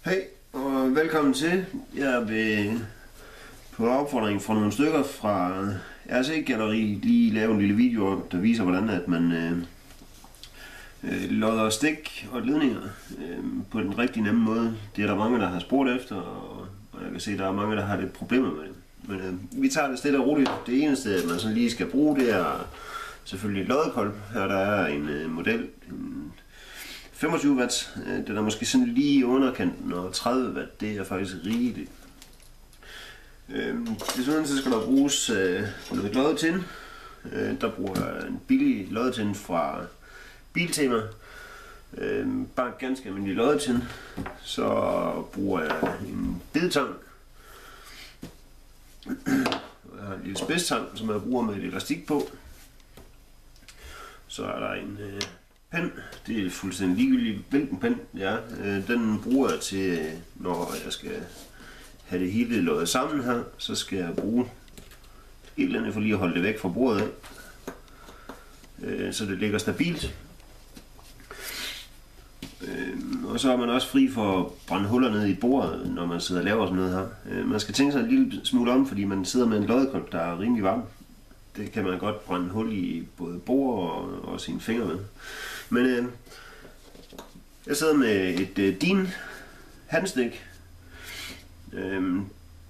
Hej og velkommen til. Jeg vil på opfordring fra nogle stykker fra RC Galleri lige lave en lille video, der viser hvordan at man lodder stik og ledninger på den rigtig nemme måde. Det er der mange der har spurgt efter, og jeg kan se at der er mange der har lidt problemer med det. Men vi tager det stille og roligt. Det eneste man sådan lige skal bruge, det er selvfølgelig loddekolb. Her der er en model, en 25 watt, den er måske sådan lige underkanten, og 30 watt, det er faktisk rigeligt. Desuden så skal der bruges noget loddetind. Der bruger jeg en billig loddetind fra Biltema. Bare ganske almindelig loddetind. Så bruger jeg en bedetang. Jeg har en lille spidsstang, som jeg bruger med et elastik på. Så er der en pen. Det er fuldstændig ligegyldigt hvilken pen det er. Den bruger jeg til, når jeg skal have det hele loddet sammen her, så skal jeg bruge et eller andet for lige at holde det væk fra bordet af, så det ligger stabilt. Og så er man også fri for at brænde huller ned i bordet, når man sidder og laver sådan noget her. Man skal tænke sig en lille smule om, fordi man sidder med en loddekolb, der er rimelig varm. Det kan man godt brænde hul i både bord og sine fingre med. Men jeg sidder med et DIN handstik.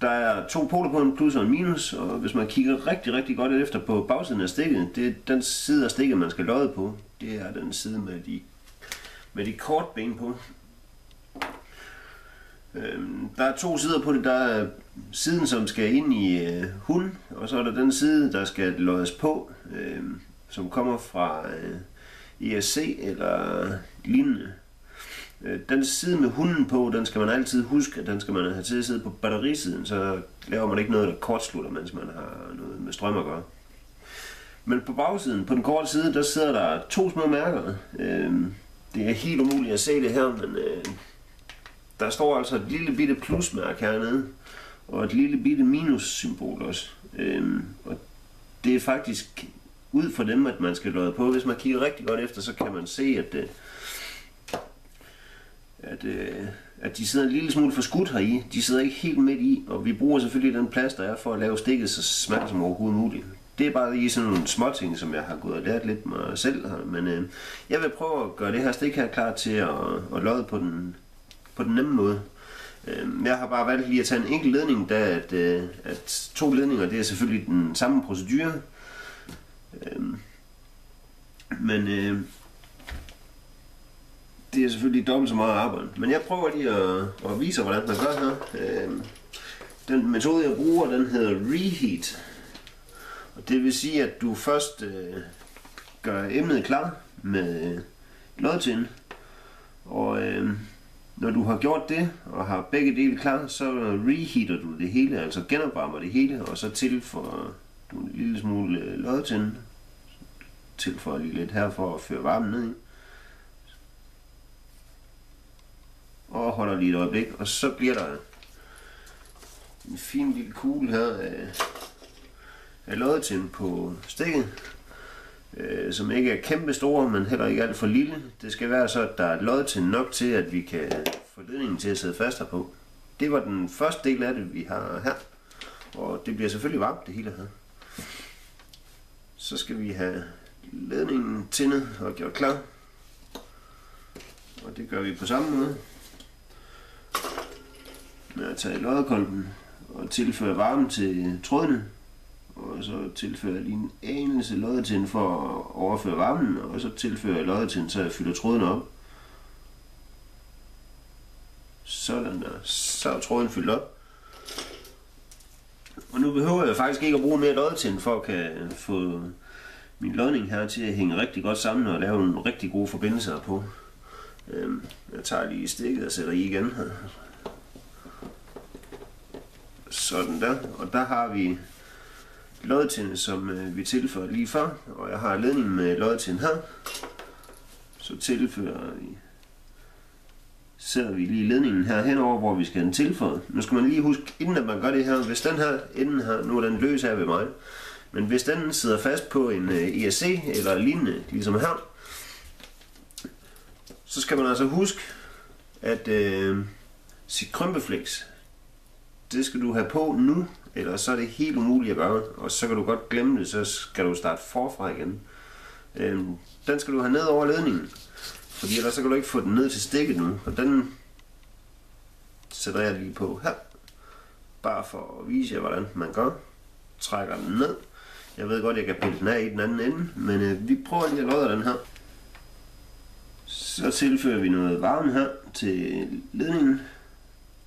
Der er to poler på, en plus og en minus, og hvis man kigger rigtig godt efter på bagsiden af stikket, det er den side af stikket man skal lodde på. Det er den side med de kort ben på. Der er to sider på det. Der er siden som skal ind i hunden, og så er der den side der skal loddes på, som kommer fra ESC eller lignende. Den side med hunden på, den skal man altid huske, at den skal man have til at sidde på batterisiden, så laver man ikke noget der kortslutter, mens man har noget med strøm at gøre. Men på bagsiden, på den korte side, der sidder der to små mærker. Det er helt umuligt at se det her, men der står altså et lille bitte plusmærke hernede, og et lille bitte minussymbol også. Og det er faktisk ud fra dem, at man skal lodde på. Hvis man kigger rigtig godt efter, så kan man se, at de sidder en lille smule forskudt heri. De sidder ikke helt midt i, og vi bruger selvfølgelig den plads, der er for at lave stikket så smalt som overhovedet muligt. Det er bare lige sådan nogle små ting, som jeg har gået og lært lidt mig selv her. Men jeg vil prøve at gøre det her stik her klar til at lodde på den nemme måde. Jeg har bare valgt lige at tage en enkelt ledning, da at to ledninger, det er selvfølgelig den samme procedure. Men det er selvfølgelig dobbelt så meget arbejde. Men jeg prøver lige at vise, hvordan man gør her. Den metode, jeg bruger, den hedder reheat. Og det vil sige, at du først gør emnet klar med loddetind. Og når du har gjort det, og har begge dele klar, så reheater du det hele, altså genopvarmer det hele, og så tilføjer du en lille smule loddetind. Tilføjer lige lidt her for at føre varmen ned i. Og holder lige et øjeblik, og så bliver der en fin lille kugle her af loddetind på stikket, som ikke er kæmpe store, men heller ikke alt for lille. Det skal være så, at der er loddetind nok til, at vi kan få ledningen til at sidde fast her på. Det var den første del af det, vi har her, og det bliver selvfølgelig varmt det hele her. Så skal vi have ledningen tindet og gjort klar, og det gør vi på samme måde. Med at tage loddekolben og tilføre varme til trådene, og så tilfører jeg lige en anelse loddetind for at overføre varmen, og så tilfører jeg loddetind, så jeg fylder trådene op. Sådan der, så er tråden fyldt op. Og nu behøver jeg faktisk ikke at bruge mere loddetind for at kan få min lodning her til at hænge rigtig godt sammen og lave en rigtig god forbindelse på. Jeg tager lige stikket og sætter i igen her. Sådan der, og der har vi loddetind, som vi tilføjer lige før, og jeg har ledningen med loddetind her. Så sætter vi lige ledningen her henover, hvor vi skal have den tilføjet. Nu skal man lige huske, inden at man gør det her, hvis den her enden her, nu er den løs her ved mig, men hvis den sidder fast på en ESC eller lignende, ligesom her, så skal man altså huske, at sit krympeflex, det skal du have på nu, eller så er det helt umuligt at gøre, og så kan du godt glemme det, så skal du starte forfra igen. Den skal du have ned over ledningen, fordi ellers så kan du ikke få den ned til stikket nu, og den sætter jeg lige på her, bare for at vise jer, hvordan man gør. Trækker den ned. Jeg ved godt, jeg kan pille den af i den anden ende, men vi prøver lige at lodde den her. Så tilfører vi noget varme her til ledningen,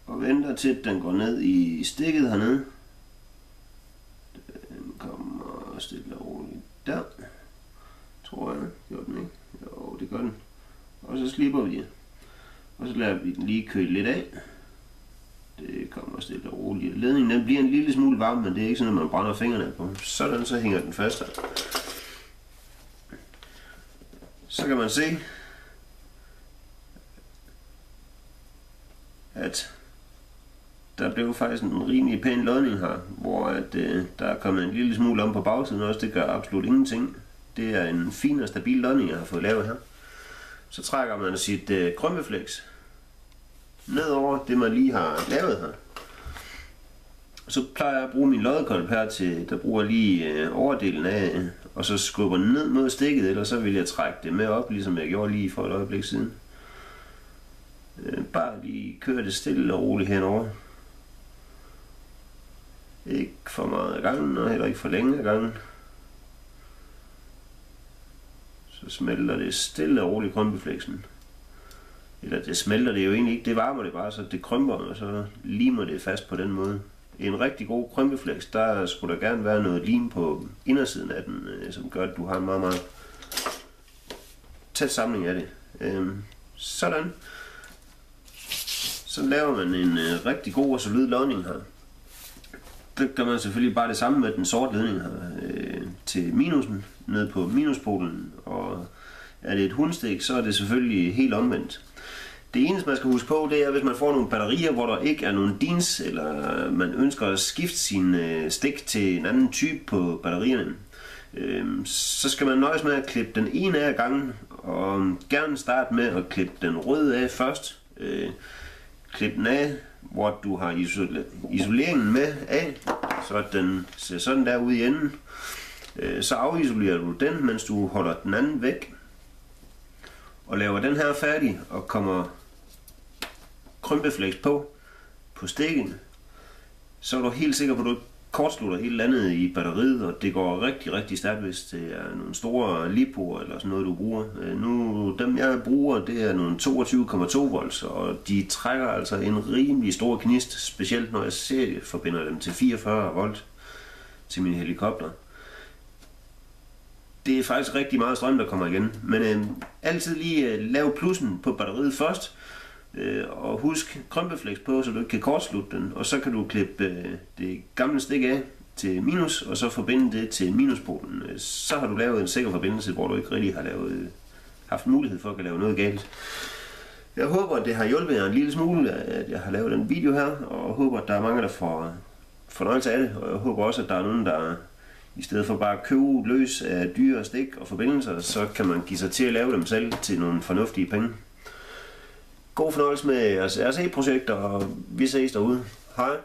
og venter til, at den går ned i stikket hernede. Den kommer stille og roligt der, tror jeg. Gjorde den ikke? Jo, det gør den. Og så slipper vi det. Og så lader vi den lige køle lidt af. Det kommer stille og roligt. Ledningen den bliver en lille smule varm, men det er ikke sådan, at man brænder fingrene på. Sådan, så hænger den fast her. Så kan man se, at der blev faktisk en rimelig pæn lodning her, hvor at, der er kommet en lille smule om på bagsiden også. Det gør absolut ingenting. Det er en fin og stabil lodning, jeg har fået lavet her. Så trækker man sit krympeflex ned over det, man lige har lavet her. Så plejer jeg at bruge min loddekolb her til, der bruger lige overdelen af, og så skubber den ned mod stikket, eller så vil jeg trække det med op, ligesom jeg gjorde lige for et øjeblik siden. Bare lige køre det stille og roligt henover. Ikke for meget af gangen, og heller ikke for længe af gangen. Så smelter det stille og roligt krympeflexen. Eller det smelter det jo egentlig ikke, det varmer det bare, så det krymper, og så limer det fast på den måde. En rigtig god krympeflex, der skulle der gerne være noget lim på indersiden af den, som gør, at du har en meget, meget tæt samling af det. Sådan. Så laver man en rigtig god og solid lodning her. Det gør man selvfølgelig bare det samme med den sorte ledning her til minusen, ned på minuspolen, og er det et hundstik, så er det selvfølgelig helt omvendt. Det eneste man skal huske på, det er, hvis man får nogle batterier, hvor der ikke er nogen DINs, eller man ønsker at skifte sin stik til en anden type på batterierne, så skal man nøjes med at klippe den ene af gangen, og gerne starte med at klippe den røde af først. Klip den af, hvor du har isoleringen med af, så den ser sådan der ud i enden. Så afisolerer du den, mens du holder den anden væk, og laver den her færdig, og kommer krympeflex på stikken, så er du helt sikker på, at du ikke kortslutter hele landet i batteriet, og det går rigtig, rigtig stærkt, hvis det er nogle store lipoer eller sådan noget, du bruger. Nu, dem jeg bruger, det er nogle 22,2 volts, og de trækker altså en rimelig stor knist, specielt når jeg forbinder dem til 44 volt til min helikopter. Det er faktisk rigtig meget strøm, der kommer igen, men altid lige lav plussen på batteriet først, og husk krympeflex på, så du ikke kan kortslutte den, og så kan du klippe det gamle stik af til minus, og så forbinde det til minuspolen. Så har du lavet en sikker forbindelse, hvor du ikke rigtig har haft mulighed for at lave noget galt. Jeg håber, at det har hjulpet jer en lille smule, at jeg har lavet den video her, og håber, at der er mange, der får fornøjelse af det, og jeg håber også, at der er nogen, der i stedet for bare at købe løs af dyre stik og forbindelser, så kan man give sig til at lave dem selv til nogle fornuftige penge. God fornøjelse med jeres RC-projekter, og vi ses derude. Hej!